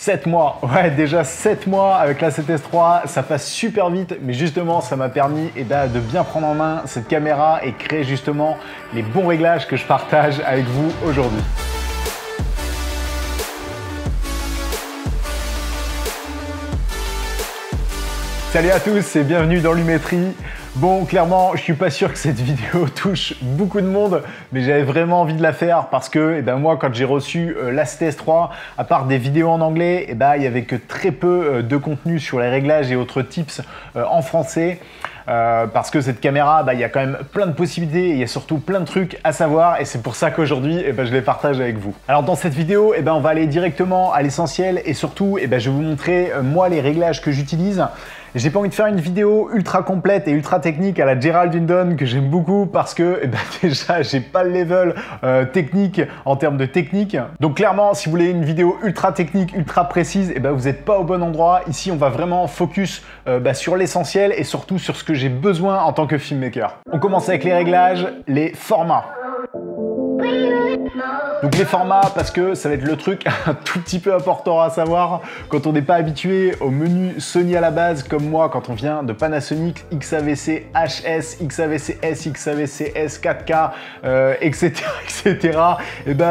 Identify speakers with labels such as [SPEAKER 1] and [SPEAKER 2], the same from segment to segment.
[SPEAKER 1] 7 mois, ouais déjà 7 mois avec la 7S3, ça passe super vite, mais justement ça m'a permis de bien prendre en main cette caméra et créer justement les bons réglages que je partage avec vous aujourd'hui. Salut à tous et bienvenue dans Lumetri. Bon, clairement, je suis pas sûr que cette vidéo touche beaucoup de monde, mais j'avais vraiment envie de la faire parce que moi, quand j'ai reçu la 7S3, à part des vidéos en anglais, il y avait que très peu de contenu sur les réglages et autres tips en français. Parce que cette caméra, il y a quand même plein de possibilités et il y a surtout plein de trucs à savoir et c'est pour ça qu'aujourd'hui, je les partage avec vous. Alors dans cette vidéo, on va aller directement à l'essentiel et surtout, je vais vous montrer moi les réglages que j'utilise. J'ai pas envie de faire une vidéo ultra complète et ultra technique à la Gerald Undone que j'aime beaucoup parce que déjà j'ai pas le level technique en termes de technique. Donc clairement, si vous voulez une vidéo ultra technique, ultra précise, vous n'êtes pas au bon endroit. Ici, on va vraiment focus sur l'essentiel et surtout sur ce que j'ai besoin en tant que filmmaker. On commence avec les réglages, les formats. Donc les formats, parce que ça va être le truc un tout petit peu important à savoir quand on n'est pas habitué au menu Sony à la base, comme moi quand on vient de Panasonic, XAVC HS, XAVC S, XAVC S 4K, etc. etc.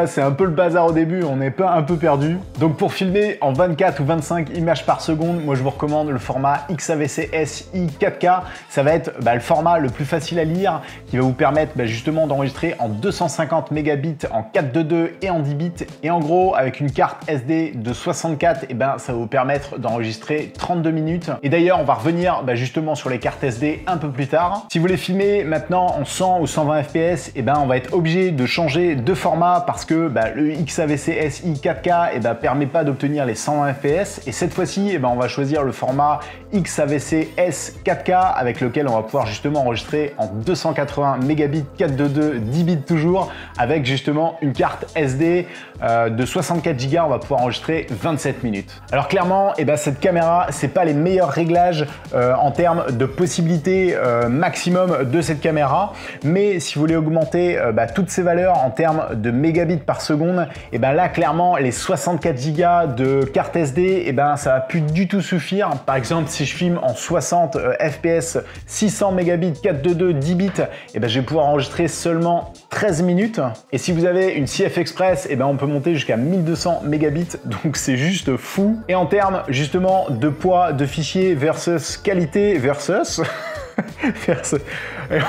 [SPEAKER 1] C'est un peu le bazar au début, on est un peu perdu. Donc pour filmer en 24 ou 25 images par seconde, moi je vous recommande le format XAVC SI 4K. Ça va être le format le plus facile à lire, qui va vous permettre justement d'enregistrer en 250 mégabits, en 4:2 et en 10 bits. Et en gros, avec une carte SD de 64, ça va vous permettre d'enregistrer 32 minutes. Et d'ailleurs, on va revenir justement sur les cartes SD un peu plus tard. Si vous voulez filmer maintenant en 100 ou 120 fps, on va être obligé de changer de format parce que le XAVC SI 4K permet pas d'obtenir les 120 fps. Et cette fois-ci, on va choisir le format XAVC S 4K avec lequel on va pouvoir justement enregistrer en 280 mégabits, 4:2, 10 bits toujours, avec justement une carte SD de 64 Go, on va pouvoir enregistrer 27 minutes. Alors clairement, cette caméra, c'est pas les meilleurs réglages en termes de possibilités maximum de cette caméra, mais si vous voulez augmenter toutes ces valeurs en termes de mégabits par seconde, là clairement les 64 Go de carte SD, ça va plus du tout suffire. Par exemple, si je filme en 60 fps, 600 mégabits, 4:2, 10 bits, je vais pouvoir enregistrer seulement 13 minutes. Et si vous avez une CF Express, on peut monter jusqu'à 1200 mégabits, donc c'est juste fou. Et en termes justement de poids de fichier versus qualité versus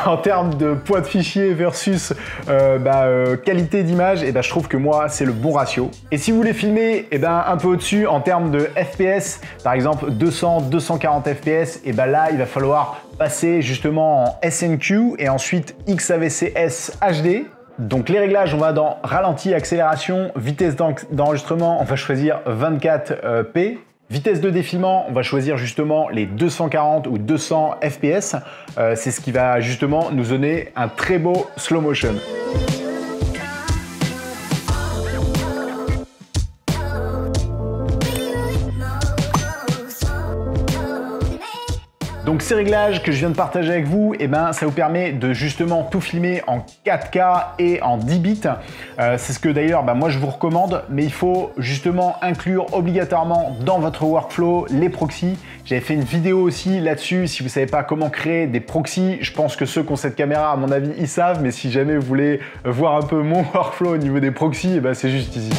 [SPEAKER 1] en termes de poids de fichier versus qualité d'image, je trouve que moi c'est le bon ratio. Et si vous voulez filmer un peu au-dessus en termes de FPS, par exemple 200, 240 FPS, là il va falloir passer justement en SNQ et ensuite XAVC-S HD. Donc les réglages, on va dans ralenti, accélération, vitesse d'enregistrement, on va choisir 24p. Vitesse de défilement, on va choisir justement les 240 ou 200 fps. C'est ce qui va justement nous donner un très beau slow motion. Donc ces réglages que je viens de partager avec vous, ça vous permet de justement tout filmer en 4K et en 10 bits. C'est ce que d'ailleurs moi je vous recommande, mais il faut justement inclure obligatoirement dans votre workflow les proxys. J'avais fait une vidéo aussi là-dessus. Si vous ne savez pas comment créer des proxys, je pense que ceux qui ont cette caméra, à mon avis, ils savent, mais si jamais vous voulez voir un peu mon workflow au niveau des proxys, c'est juste ici.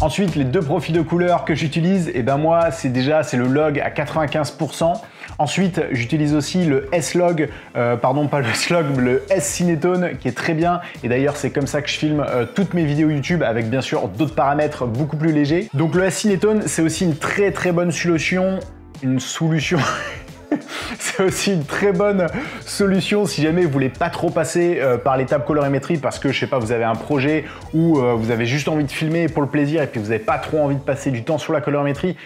[SPEAKER 1] Ensuite, les deux profils de couleurs que j'utilise, moi, c'est le log à 95%. Ensuite, j'utilise aussi le S-Log, pardon, pas le S-Log, mais le S-Cinetone qui est très bien. Et d'ailleurs, c'est comme ça que je filme toutes mes vidéos YouTube avec bien sûr d'autres paramètres beaucoup plus légers. Donc le S-Cinetone, c'est aussi une très très bonne solution. C'est aussi une très bonne solution si jamais vous voulez pas trop passer par l'étape colorimétrie parce que je sais pas, vous avez un projet où vous avez juste envie de filmer pour le plaisir et puis vous n'avez pas trop envie de passer du temps sur la colorimétrie.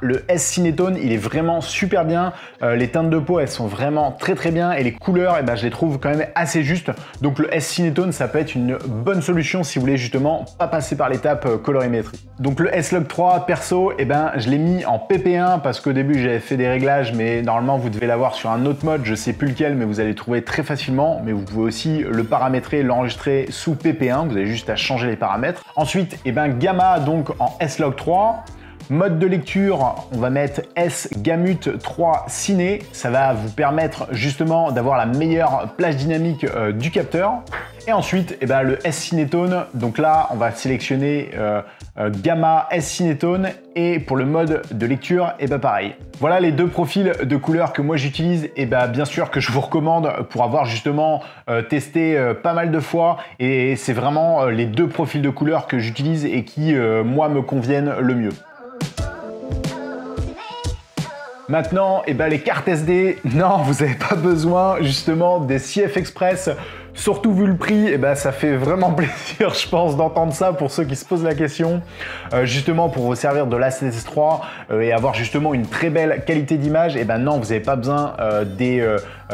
[SPEAKER 1] Le S-Cinetone, il est vraiment super bien. Les teintes de peau, elles sont vraiment très très bien et les couleurs, je les trouve quand même assez justes. Donc le S-Cinetone, ça peut être une bonne solution si vous voulez justement pas passer par l'étape colorimétrie. Donc le S-Log 3, perso, je l'ai mis en PP1 parce qu'au début j'avais fait des réglages, mais dans normalement vous devez l'avoir sur un autre mode, je sais plus lequel, mais vous allez le trouver très facilement. Mais vous pouvez aussi le paramétrer, l'enregistrer sous PP1, vous avez juste à changer les paramètres. Ensuite, Gamma donc en S-Log 3. Mode de lecture, on va mettre S-Gamut 3 Ciné. Ça va vous permettre justement d'avoir la meilleure plage dynamique du capteur. Et ensuite, le S-Cinétone. Donc là, on va sélectionner Gamma S-Cinétone. Et pour le mode de lecture, pareil. Voilà les deux profils de couleurs que moi j'utilise. Et bien sûr que je vous recommande pour avoir justement testé pas mal de fois. Et c'est vraiment les deux profils de couleurs que j'utilise et qui, moi, me conviennent le mieux. Maintenant, les cartes SD, non, vous n'avez pas besoin justement des CF Express. Surtout vu le prix, ça fait vraiment plaisir, je pense, d'entendre ça pour ceux qui se posent la question. Justement, pour vous servir de l'A7S3 et avoir justement une très belle qualité d'image, non, vous n'avez pas besoin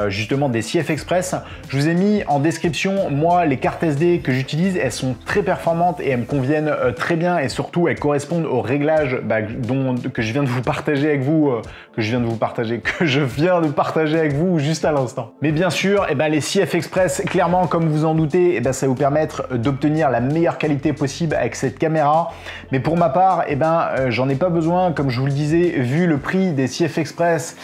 [SPEAKER 1] justement des CF Express. Je vous ai mis en description, moi, les cartes SD que j'utilise, elles sont très performantes et elles me conviennent très bien et surtout, elles correspondent aux réglages que je viens de vous partager avec vous, que je viens de partager avec vous juste à l'instant. Mais bien sûr, les CF Express, clairement, comme vous en doutez, ça va vous permettre d'obtenir la meilleure qualité possible avec cette caméra. Mais pour ma part, j'en ai pas besoin. Comme je vous le disais, vu le prix des CF Express,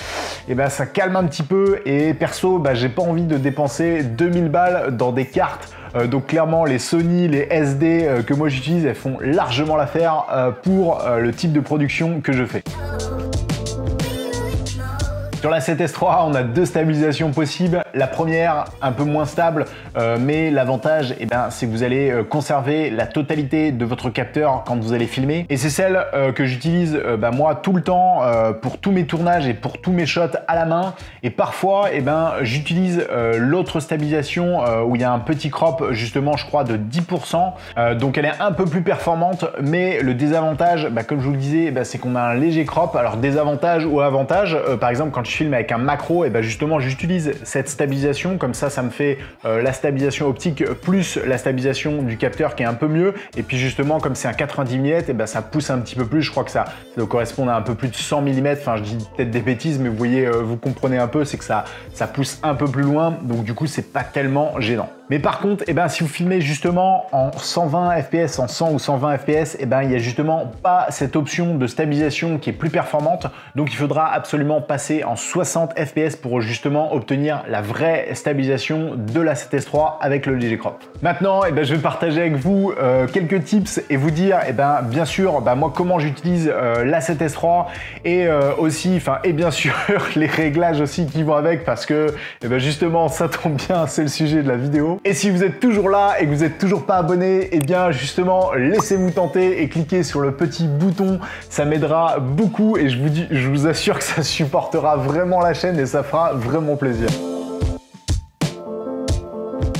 [SPEAKER 1] ça calme un petit peu. Et perso, j'ai pas envie de dépenser 2000 balles dans des cartes. Donc clairement, les Sony, les SD que moi j'utilise, elles font largement l'affaire pour le type de production que je fais. Sur la l'A7S3, on a deux stabilisations possibles. La première, un peu moins stable, mais l'avantage, c'est que vous allez conserver la totalité de votre capteur quand vous allez filmer. Et c'est celle que j'utilise moi tout le temps pour tous mes tournages et pour tous mes shots à la main. Et parfois, j'utilise l'autre stabilisation où il y a un petit crop, justement, je crois, de 10%. Donc elle est un peu plus performante, mais le désavantage, comme je vous le disais, c'est qu'on a un léger crop. Alors désavantage ou avantage, par exemple, quand je filme avec un macro, justement j'utilise cette stabilisation, comme ça me fait la stabilisation optique plus la stabilisation du capteur qui est un peu mieux. Et puis justement, comme c'est un 90 mm, ça pousse un petit peu plus. Je crois que ça doit correspondre à un peu plus de 100 mm. Enfin, je dis peut-être des bêtises, mais vous voyez, vous comprenez un peu, c'est que ça pousse un peu plus loin. Donc du coup, c'est pas tellement gênant. Mais par contre, si vous filmez justement en 120 fps, en 100 ou 120 fps, il n'y a justement pas cette option de stabilisation qui est plus performante. Donc il faudra absolument passer en 60 fps pour justement obtenir la vraie stabilisation de la l'A7S3 avec le léger crop. Maintenant, je vais partager avec vous quelques tips et vous dire, bien sûr, moi comment j'utilise la l'A7S3 et aussi, et bien sûr les réglages aussi qui vont avec, parce que justement ça tombe bien, c'est le sujet de la vidéo. Et si vous êtes toujours là et que vous n'êtes toujours pas abonné, justement laissez-vous tenter et cliquez sur le petit bouton, ça m'aidera beaucoup et je vous assure que ça supportera vraiment la chaîne et ça fera vraiment plaisir.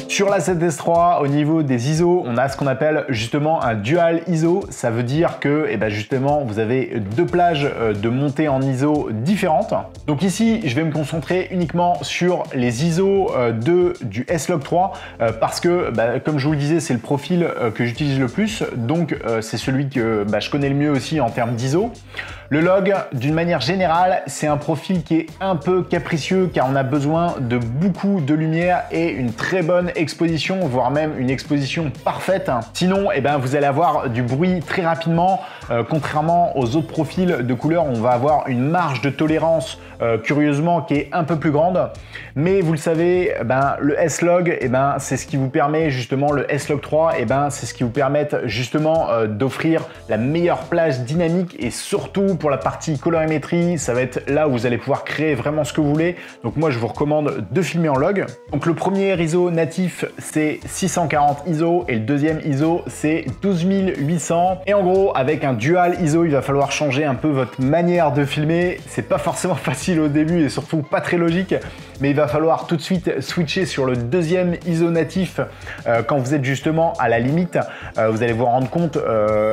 [SPEAKER 1] Sur la l'A7S3, au niveau des ISO, on a ce qu'on appelle justement un dual ISO. Ça veut dire que justement, vous avez deux plages de montée en ISO différentes. Donc ici, je vais me concentrer uniquement sur les ISO du S-Log 3 parce que, comme je vous le disais, c'est le profil que j'utilise le plus. Donc, c'est celui que je connais le mieux aussi en termes d'ISO. Le log, d'une manière générale, c'est un profil qui est un peu capricieux car on a besoin de beaucoup de lumière et une très bonne exposition, voire même une exposition parfaite. Sinon, vous allez avoir du bruit très rapidement. Contrairement aux autres profils de couleurs, on va avoir une marge de tolérance curieusement qui est un peu plus grande. Mais vous le savez, le S-Log, c'est ce qui vous permet justement, le S-Log 3, c'est ce qui vous permet justement d'offrir la meilleure plage dynamique et surtout pour la partie colorimétrie, ça va être là où vous allez pouvoir créer vraiment ce que vous voulez. Donc moi, je vous recommande de filmer en log. Donc le premier ISO natif, c'est 640 ISO et le deuxième ISO, c'est 12800. Et en gros, avec un dual ISO, il va falloir changer un peu votre manière de filmer. C'est pas forcément facile au début et surtout pas très logique, mais il va falloir tout de suite switcher sur le deuxième ISO natif quand vous êtes justement à la limite. Vous allez vous rendre compte,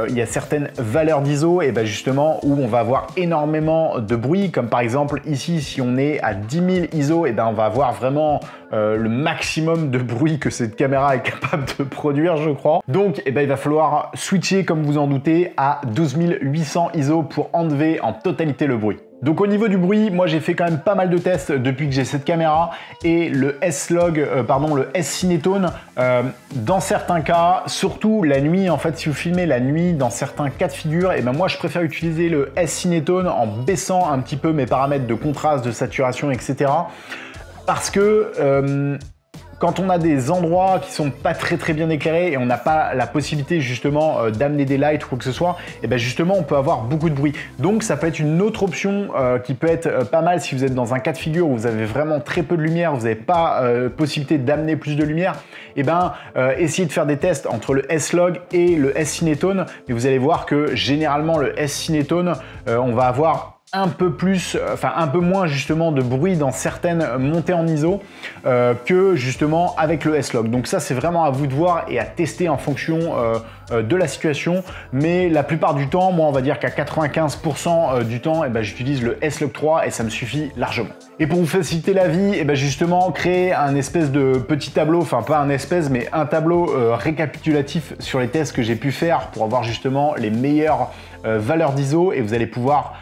[SPEAKER 1] il y a certaines valeurs d'ISO et justement où on va avoir énormément de bruit, comme par exemple ici, si on est à 10 000 ISO, on va avoir vraiment le maximum de bruit que cette caméra est capable de produire, je crois. Donc il va falloir switcher, comme vous en doutez, à 12800 ISO pour enlever en totalité le bruit. Donc au niveau du bruit, moi j'ai fait quand même pas mal de tests depuis que j'ai cette caméra et le le S-Cinetone, dans certains cas, surtout la nuit, en fait si vous filmez la nuit dans certains cas de figure, et ben moi je préfère utiliser le S-Cinetone en baissant un petit peu mes paramètres de contraste, de saturation, etc. Parce que quand on a des endroits qui sont pas très bien éclairés et on n'a pas la possibilité justement d'amener des lights ou quoi que ce soit, et bien justement on peut avoir beaucoup de bruit. Donc ça peut être une autre option qui peut être pas mal si vous êtes dans un cas de figure où vous avez vraiment très peu de lumière, vous n'avez pas possibilité d'amener plus de lumière, et ben essayez de faire des tests entre le S-Log et le S-Cinetone, et vous allez voir que généralement le S-Cinetone, on va avoir un peu plus, enfin un peu moins justement de bruit dans certaines montées en ISO que justement avec le S-Log. Donc ça c'est vraiment à vous de voir et à tester en fonction de la situation, mais la plupart du temps, moi on va dire qu'à 95% du temps, eh ben, j'utilise le S-Log 3 et ça me suffit largement. Et pour vous faciliter la vie, eh ben, justement créer un espèce de petit tableau, enfin pas un espèce mais un tableau récapitulatif sur les tests que j'ai pu faire pour avoir justement les meilleures valeurs d'ISO, et vous allez pouvoir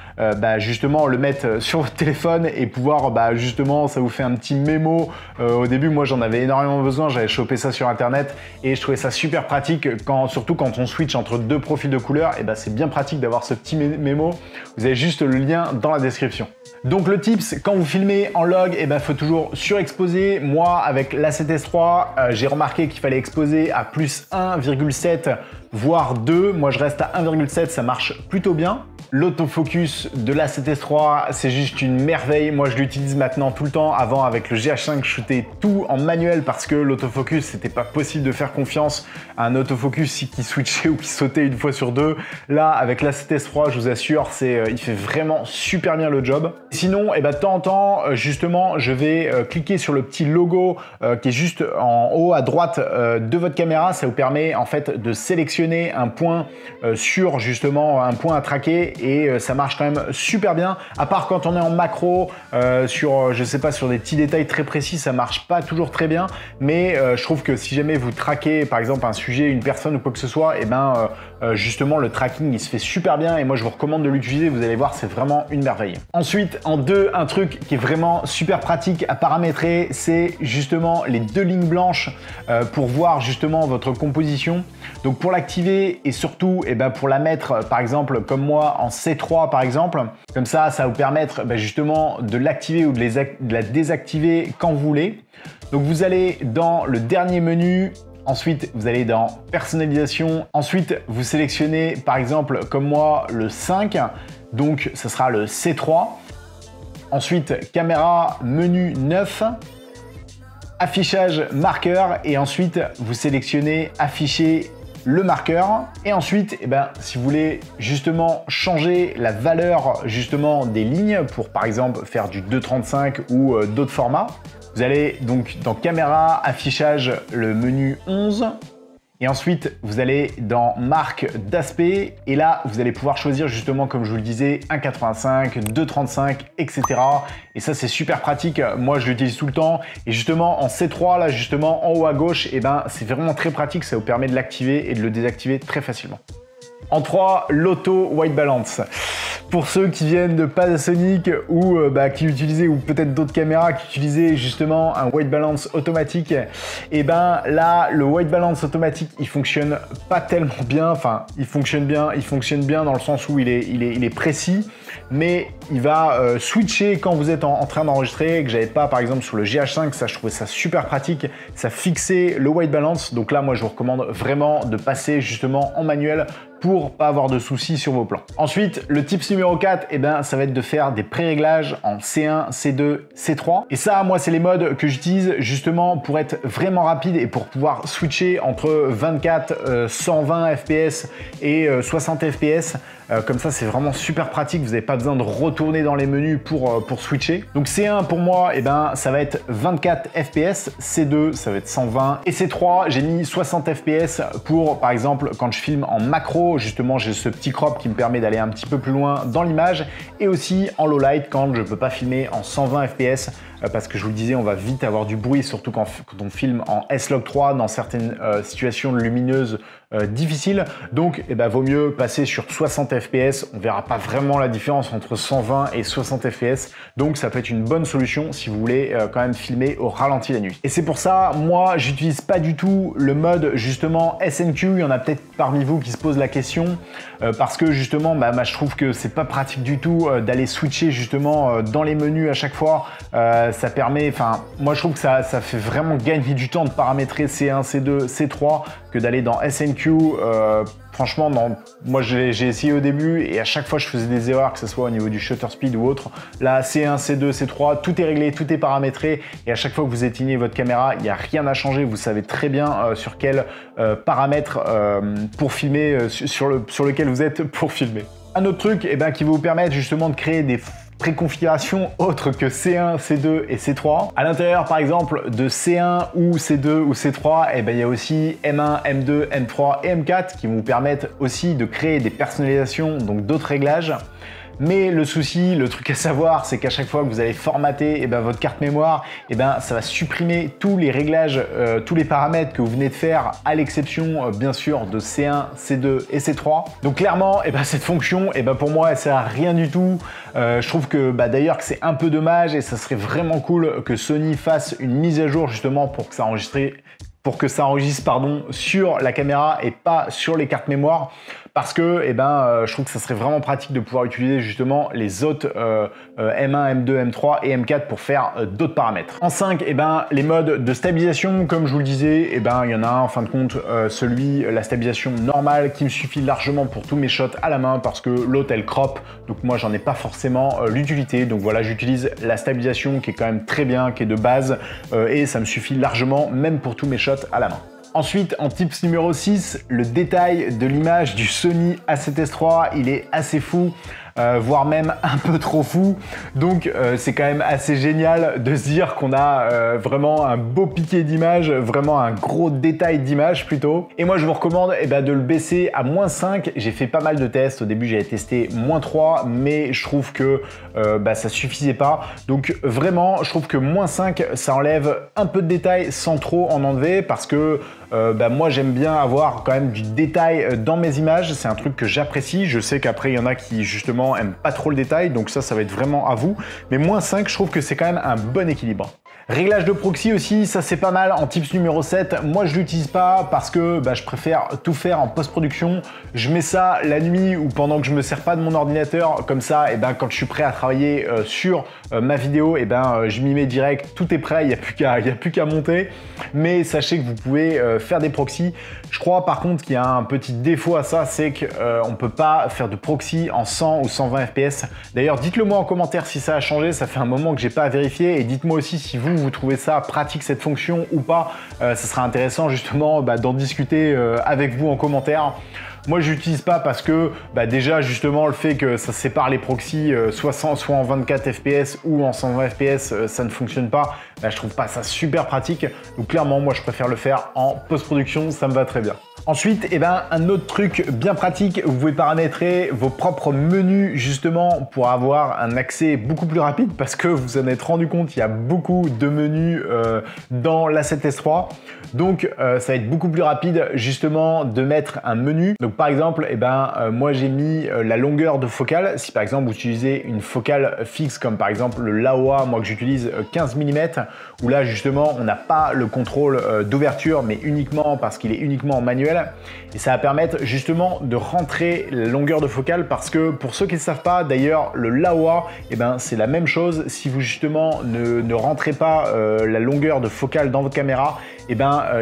[SPEAKER 1] justement le mettre sur votre téléphone et pouvoir justement, ça vous fait un petit mémo. Au début moi j'en avais énormément besoin, j'avais chopé ça sur internet et je trouvais ça super pratique surtout quand on switch entre deux profils de couleurs, et c'est bien pratique d'avoir ce petit mémo. Vous avez juste le lien dans la description. Donc le tips, quand vous filmez en log, faut toujours surexposer. Moi avec l'A7S3, j'ai remarqué qu'il fallait exposer à plus 1,7 voire 2. Moi je reste à 1,7, ça marche plutôt bien. L'autofocus de l'A7S3, c'est juste une merveille. Moi, je l'utilise maintenant tout le temps. Avant, avec le GH5, je shootais tout en manuel parce que l'autofocus, c'était pas possible de faire confiance à un autofocus qui switchait ou qui sautait une fois sur deux. Là, avec l'A7S3, je vous assure, il fait vraiment super bien le job. Sinon, de temps en temps, justement, je vais cliquer sur le petit logo qui est juste en haut à droite de votre caméra. Ça vous permet en fait de sélectionner un point sur justement un point à traquer. Et ça marche quand même super bien, à part quand on est en macro sur je sais pas, sur des petits détails très précis, ça marche pas toujours très bien, mais je trouve que si jamais vous traquez par exemple un sujet, une personne ou quoi que ce soit, justement le tracking il se fait super bien et moi je vous recommande de l'utiliser. Vous allez voir, c'est vraiment une merveille. Ensuite en deux, un truc qui est vraiment super pratique à paramétrer, c'est justement les deux lignes blanches pour voir justement votre composition. Donc pour l'activer et surtout pour la mettre par exemple comme moi en C3 par exemple, comme ça va vous permettre justement de l'activer ou de la désactiver quand vous voulez. Donc vous allez dans le dernier menu, ensuite vous allez dans personnalisation, ensuite vous sélectionnez par exemple comme moi le 5, donc ça sera le C3, ensuite caméra, menu 9, affichage marqueur, et ensuite vous sélectionnez afficher le marqueur. Et ensuite si vous voulez justement changer la valeur justement des lignes pour par exemple faire du 2.35 ou d'autres formats, vous allez donc dans caméra, affichage, le menu 11, et ensuite vous allez dans marque d'aspect, et là vous allez pouvoir choisir justement comme je vous le disais 1.85, 2.35, etc. Et ça c'est super pratique, moi je l'utilise tout le temps. Et justement en C3 là justement en haut à gauche, c'est vraiment très pratique, ça vous permet de l'activer et de le désactiver très facilement. En 3, l'auto white balance. Pour ceux qui viennent de Panasonic ou qui utilisaient, ou peut-être d'autres caméras qui utilisaient justement un white balance automatique, là le white balance automatique il fonctionne pas tellement bien. Enfin il fonctionne bien dans le sens où il est précis, mais il va switcher quand vous êtes en train d'enregistrer, que j'avais pas par exemple sur le GH5. Ça je trouvais ça super pratique, ça fixait le white balance. Donc là moi je vous recommande vraiment de passer justement en manuel pour pas avoir de soucis sur vos plans. Ensuite, le tips numéro 4, ça va être de faire des pré-réglages en C1, C2, C3. Et ça, moi, c'est les modes que j'utilise justement pour être vraiment rapide et pour pouvoir switcher entre 24, 120 fps et 60 fps. Comme ça, c'est vraiment super pratique. Vous n'avez pas besoin de retourner dans les menus pour switcher. Donc C1 pour moi, ça va être 24 fps. C2, ça va être 120. Et C3, j'ai mis 60 fps pour, par exemple, quand je filme en macro, justement, j'ai ce petit crop qui me permet d'aller un petit peu plus loin dans l'image. Et aussi en low light quand je ne peux pas filmer en 120 fps parce que je vous le disais, on va vite avoir du bruit, surtout quand on filme en S-Log 3 dans certaines situations lumineuses difficiles. Donc vaut mieux passer sur 60 fps. On verra pas vraiment la différence entre 120 et 60 fps. Donc ça peut être une bonne solution si vous voulez quand même filmer au ralenti la nuit. Et c'est pour ça, moi, j'utilise pas du tout le mode justement SNQ. Il y en a peut-être parmi vous qui se posent la question parce que justement, je trouve que c'est pas pratique du tout d'aller switcher justement dans les menus à chaque fois. Ça permet, moi je trouve que ça fait vraiment gagner du temps de paramétrer C1, C2, C3 que d'aller dans SNQ. Franchement, moi j'ai essayé au début et à chaque fois je faisais des erreurs, que ce soit au niveau du shutter speed ou autre. Là, C1, C2, C3, tout est réglé, tout est paramétré et à chaque fois que vous éteignez votre caméra, il n'y a rien à changer. Vous savez très bien sur quel paramètre pour filmer, sur lequel vous êtes pour filmer. Un autre truc qui va vous permettre justement de créer des préconfiguration autre que C1, C2 et C3. À l'intérieur par exemple de C1 ou C2 ou C3, il y a aussi M1, M2, M3 et M4 qui vont vous permettre aussi de créer des personnalisations, donc d'autres réglages. Mais le souci, le truc à savoir, c'est qu'à chaque fois que vous allez formater votre carte mémoire, ça va supprimer tous les réglages, tous les paramètres que vous venez de faire, à l'exception bien sûr de C1, C2 et C3. Donc clairement, cette fonction, pour moi, elle sert à rien du tout. Je trouve que d'ailleurs que c'est un peu dommage et ça serait vraiment cool que Sony fasse une mise à jour justement pour que ça enregistre sur la caméra et pas sur les cartes mémoire. Parce que je trouve que ça serait vraiment pratique de pouvoir utiliser justement les autres M1, M2, M3 et M4 pour faire d'autres paramètres. En 5, les modes de stabilisation, comme je vous le disais, il y en a un en fin de compte, la stabilisation normale qui me suffit largement pour tous mes shots à la main parce que l'autre elle crop, donc moi j'en ai pas forcément l'utilité. Donc voilà, j'utilise la stabilisation qui est quand même très bien, qui est de base et ça me suffit largement même pour tous mes shots à la main. Ensuite, en tips numéro 6, le détail de l'image du Sony A7S III, il est assez fou. Voire même un peu trop fou. Donc c'est quand même assez génial de se dire qu'on a vraiment un beau piqué d'image, vraiment un gros détail d'image plutôt. Et moi je vous recommande de le baisser à -5. J'ai fait pas mal de tests. Au début j'avais testé -3, mais je trouve que ça suffisait pas. Donc vraiment je trouve que -5 ça enlève un peu de détail sans trop en enlever parce que moi j'aime bien avoir quand même du détail dans mes images. C'est un truc que j'apprécie. Je sais qu'après il y en a qui justement aiment pas trop le détail, donc ça va être vraiment à vous. Mais -5, je trouve que c'est quand même un bon équilibre. Réglage de proxy aussi, ça c'est pas mal en tips numéro 7. Moi je l'utilise pas parce que je préfère tout faire en post-production. Je mets ça la nuit ou pendant que je me sers pas de mon ordinateur. Comme ça, quand je suis prêt à travailler sur ma vidéo, je m'y mets direct, tout est prêt, il n'y a plus qu'à monter. Mais sachez que vous pouvez faire des proxys. Je crois par contre qu'il y a un petit défaut à ça, c'est qu'on ne peut pas faire de proxy en 100 ou 120 fps. D'ailleurs, dites-le moi en commentaire si ça a changé, ça fait un moment que j'ai pas vérifié. Et dites-moi aussi si vous trouvez ça pratique cette fonction ou pas. Ça sera intéressant justement d'en discuter avec vous en commentaire. Moi, je l'utilise pas parce que déjà justement le fait que ça sépare les proxys soit en 24 fps ou en 120 fps, ça ne fonctionne pas. Je trouve pas ça super pratique. Donc clairement, moi je préfère le faire en post-production, ça me va très bien. Ensuite, un autre truc bien pratique, vous pouvez paramétrer vos propres menus justement pour avoir un accès beaucoup plus rapide parce que vous en êtes rendu compte, il y a beaucoup de menus dans l'A7S III. Donc ça va être beaucoup plus rapide justement de mettre un menu. Donc par exemple, moi j'ai mis la longueur de focale. Si par exemple vous utilisez une focale fixe comme par exemple le Laowa, moi que j'utilise 15 mm, où là justement on n'a pas le contrôle d'ouverture mais uniquement parce qu'il est uniquement en manuel. Et ça va permettre justement de rentrer la longueur de focale parce que pour ceux qui ne savent pas, d'ailleurs le Laowa, c'est la même chose. Si vous justement ne rentrez pas la longueur de focale dans votre caméra,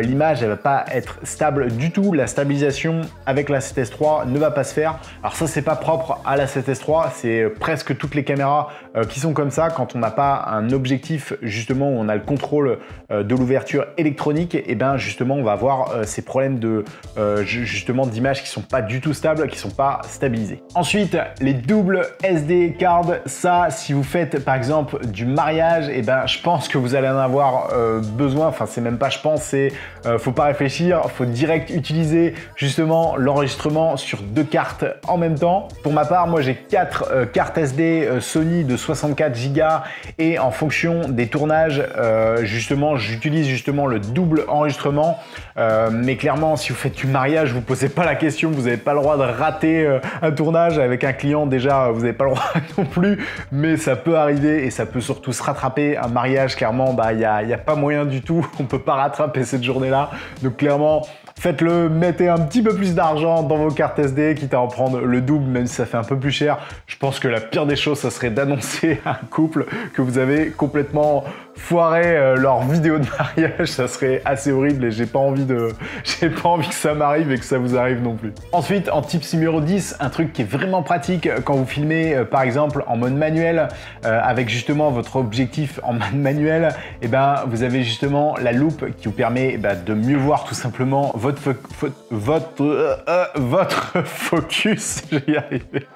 [SPEAKER 1] l'image elle va pas être stable du tout. La stabilisation avec la A7S III ne va pas se faire. Alors ça c'est pas propre à la A7S III, c'est presque toutes les caméras qui sont comme ça. Quand on n'a pas un objectif justement où on a le contrôle de l'ouverture électronique, justement on va avoir ces problèmes de justement d'images qui sont pas du tout stables, qui sont pas stabilisées. Ensuite, les doubles SD cards, ça si vous faites par exemple du mariage, je pense que vous allez en avoir besoin. Enfin c'est même pas je pense, vraiment, c'est faut pas réfléchir, faut direct utiliser justement l'enregistrement sur 2 cartes en même temps. Pour ma part, moi j'ai 4 cartes SD Sony de 64 Go et en fonction des tournages, justement, j'utilise justement le double enregistrement. Mais clairement, si vous faites du mariage, vous posez pas la question, vous n'avez pas le droit de rater un tournage avec un client. Déjà, vous n'avez pas le droit non plus, mais ça peut arriver et ça peut surtout se rattraper. Un mariage, clairement, bah y a pas moyen du tout. On peut pas rattraper cette journée-là. Donc clairement, faites-le, mettez un petit peu plus d'argent dans vos cartes SD, quitte à en prendre le double, même si ça fait un peu plus cher. Je pense que la pire des choses, ça serait d'annoncer à un couple que vous avez complètement foiré leur vidéo de mariage. Ça serait assez horrible et j'ai pas envie que ça m'arrive et que ça vous arrive non plus. Ensuite, en tips numéro 10, un truc qui est vraiment pratique quand vous filmez, par exemple, en mode manuel, avec justement votre objectif en mode manuel, et ben vous avez justement la loupe qui vous permet de mieux voir tout simplement votre focus. Je vais y arriver.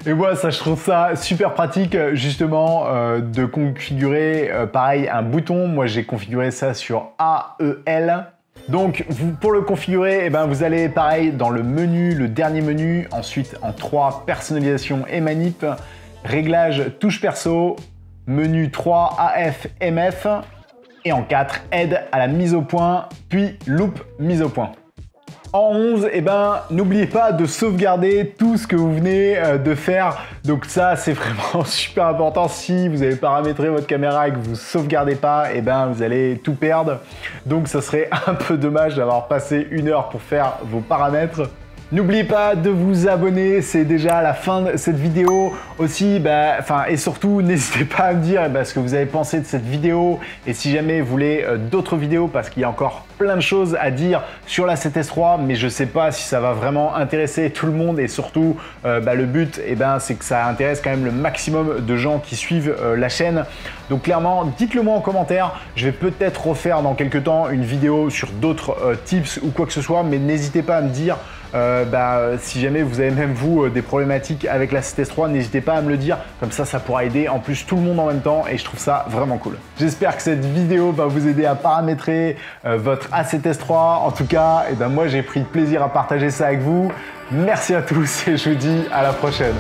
[SPEAKER 1] Et moi, ça, je trouve ça super pratique, justement, de configurer, pareil, un bouton. Moi, j'ai configuré ça sur AEL. Donc, pour le configurer, eh ben, vous allez, pareil, dans le menu, le dernier menu, ensuite en 3, personnalisation et manip, réglage touche perso, menu 3, AF, MF, et en 4, aide à la mise au point, puis loupe mise au point. En 11, eh ben, n'oubliez pas de sauvegarder tout ce que vous venez de faire. Donc ça, c'est vraiment super important. Si vous avez paramétré votre caméra et que vous ne sauvegardez pas, eh ben, vous allez tout perdre. Donc ça serait un peu dommage d'avoir passé 1 heure pour faire vos paramètres. N'oubliez pas de vous abonner, c'est déjà la fin de cette vidéo. Aussi, et surtout, n'hésitez pas à me dire ce que vous avez pensé de cette vidéo. Et si jamais vous voulez d'autres vidéos, parce qu'il y a encore plein de choses à dire sur la 7S III, mais je ne sais pas si ça va vraiment intéresser tout le monde. Et surtout, le but, c'est que ça intéresse quand même le maximum de gens qui suivent la chaîne. Donc clairement, dites-le moi en commentaire. Je vais peut-être refaire dans quelques temps une vidéo sur d'autres tips ou quoi que ce soit, mais n'hésitez pas à me dire si jamais vous avez même vous des problématiques avec la 7S III, n'hésitez pas à me le dire, comme ça pourra aider en plus tout le monde en même temps et je trouve ça vraiment cool. J'espère que cette vidéo va vous aider à paramétrer votre A7S III. En tout cas, moi j'ai pris plaisir à partager ça avec vous. Merci à tous et je vous dis à la prochaine.